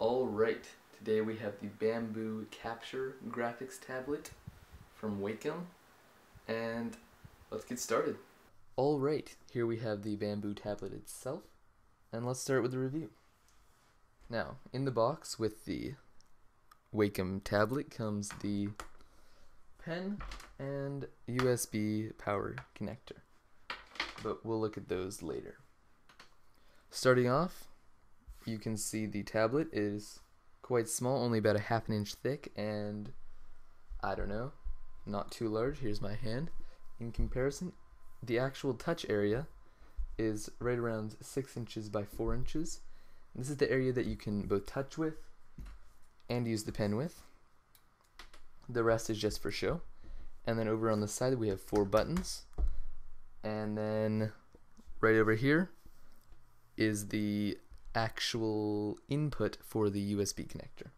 Alright, today we have the Bamboo Capture graphics tablet from Wacom, and let's get started. Alright, here we have the Bamboo tablet itself, and let's start with the review. Now, in the box with the Wacom tablet comes the pen and USB power connector, but we'll look at those later. Starting off, you can see the tablet is quite small, only about a ½ inch thick, and I don't know, not too large. Here's my hand. In comparison, the actual touch area is right around 6 inches by 4 inches. This is the area that you can both touch with and use the pen with. The rest is just for show. And then over on the side we have 4 buttons, and then right over here is the actual input for the USB connector.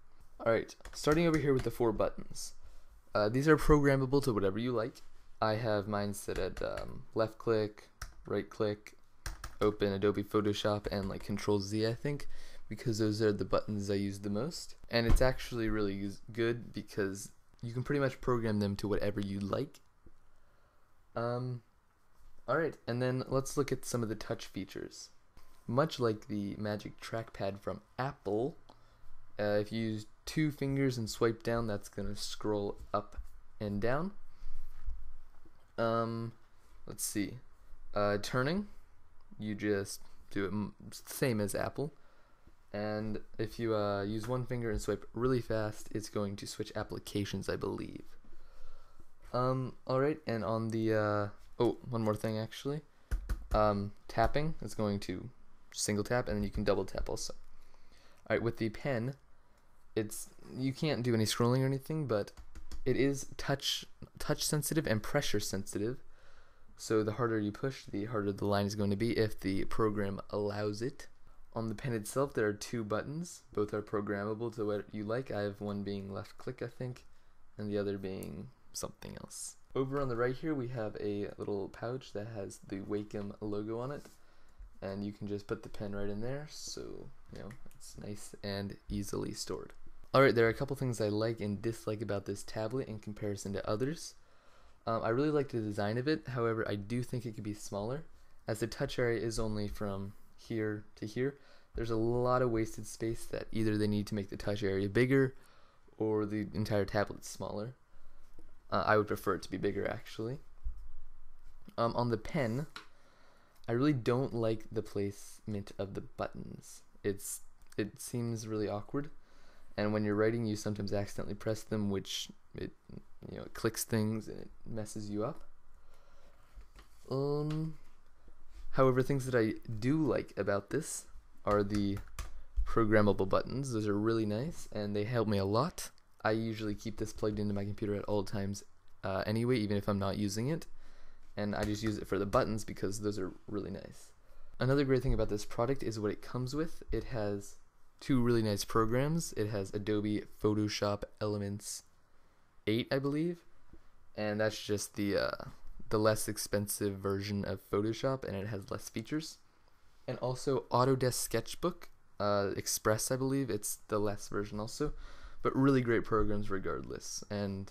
Alright, starting over here with the 4 buttons. These are programmable to whatever you like. I have mine set at left click, right click, open Adobe Photoshop, and like Control Z, I think, because those are the buttons I use the most. And it's actually really good because you can pretty much program them to whatever you like. Alright, and then let's look at some of the touch features. Much like the Magic Trackpad from Apple, if you use 2 fingers and swipe down, that's going to scroll up and down. Let's see. Turning, you just do it same as Apple. And if you use 1 finger and swipe really fast, it's going to switch applications, I believe. Alright, and on the, oh, one more thing actually. Tapping is going to single tap, and then you can double tap also. Alright, with the pen, you can't do any scrolling or anything, but it is touch sensitive and pressure sensitive. So the harder you push, the harder the line is going to be if the program allows it. On the pen itself, there are 2 buttons. Both are programmable to what you like. I have one being left click, I think, and the other being something else. Over on the right here, we have a little pouch that has the Wacom logo on it, and you can just put the pen right in there, so you know it's nice and easily stored. Alright, there are a couple things I like and dislike about this tablet in comparison to others. I really like the design of it. However, I do think it could be smaller, as the touch area is only from here to here. There's a lot of wasted space that either they need to make the touch area bigger or the entire tablet smaller. I would prefer it to be bigger, actually. On the pen, I really don't like the placement of the buttons. It seems really awkward, and when you're writing, you sometimes accidentally press them, which it clicks things and it messes you up. However, things that I do like about this are the programmable buttons. Those are really nice, and they help me a lot. I usually keep this plugged into my computer at all times anyway, even if I'm not using it. And I just use it for the buttons because those are really nice. Another great thing about this product is what it comes with. It has 2 really nice programs. It has Adobe Photoshop Elements 8, I believe, and that's just the less expensive version of Photoshop, and it has less features. And also Autodesk Sketchbook Express, I believe, it's the less version also, but really great programs regardless. And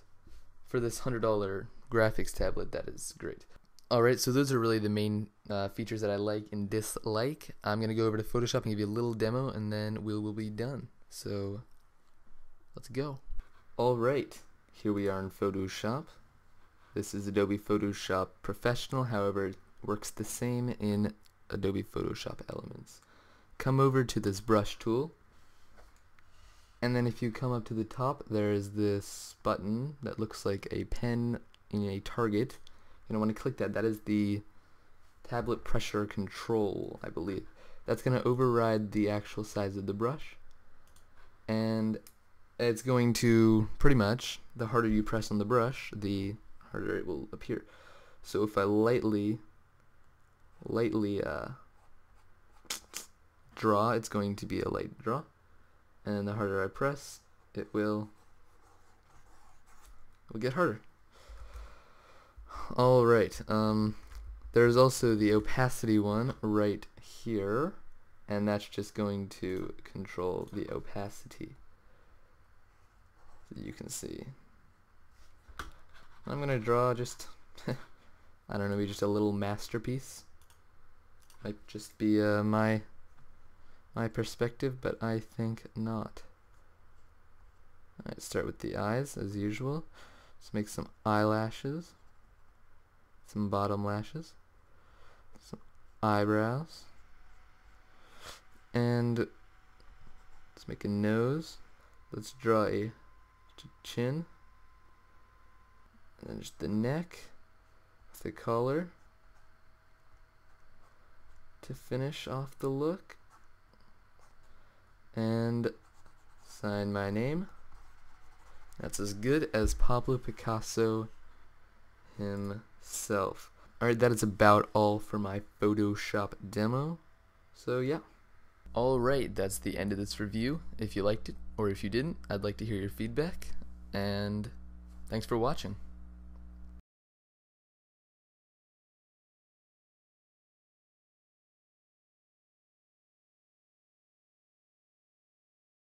for this $100 graphics tablet, that is great. Alright, so those are really the main features that I like and dislike. I'm going to go over to Photoshop and give you a little demo, and then we will be done. So, let's go. Alright, here we are in Photoshop. This is Adobe Photoshop Professional, however, it works the same in Adobe Photoshop Elements. Come over to this brush tool, and then if you come up to the top, there is this button that looks like a pen in a target. You don't want to click that. That is the tablet pressure control, I believe. That's going to override the actual size of the brush, and it's going to pretty much, the harder you press on the brush, the harder it will appear. So if I lightly draw, it's going to be a light draw, and the harder I press, it will get harder. Alright, there's also the opacity one right here, and that's just going to control the opacity, so you can see. I'm gonna draw just I don't know, maybe just a little masterpiece. Might just be my perspective, but I think not. Alright, start with the eyes as usual. Let's make some eyelashes, some bottom lashes, some eyebrows, and let's make a nose. Let's draw a chin, and then just the neck with the collar to finish off the look, and sign my name. That's as good as Pablo Picasso himself. Alright, that is about all for my Photoshop demo. So yeah. Alright, that's the end of this review. If you liked it, or if you didn't, I'd like to hear your feedback. And thanks for watching.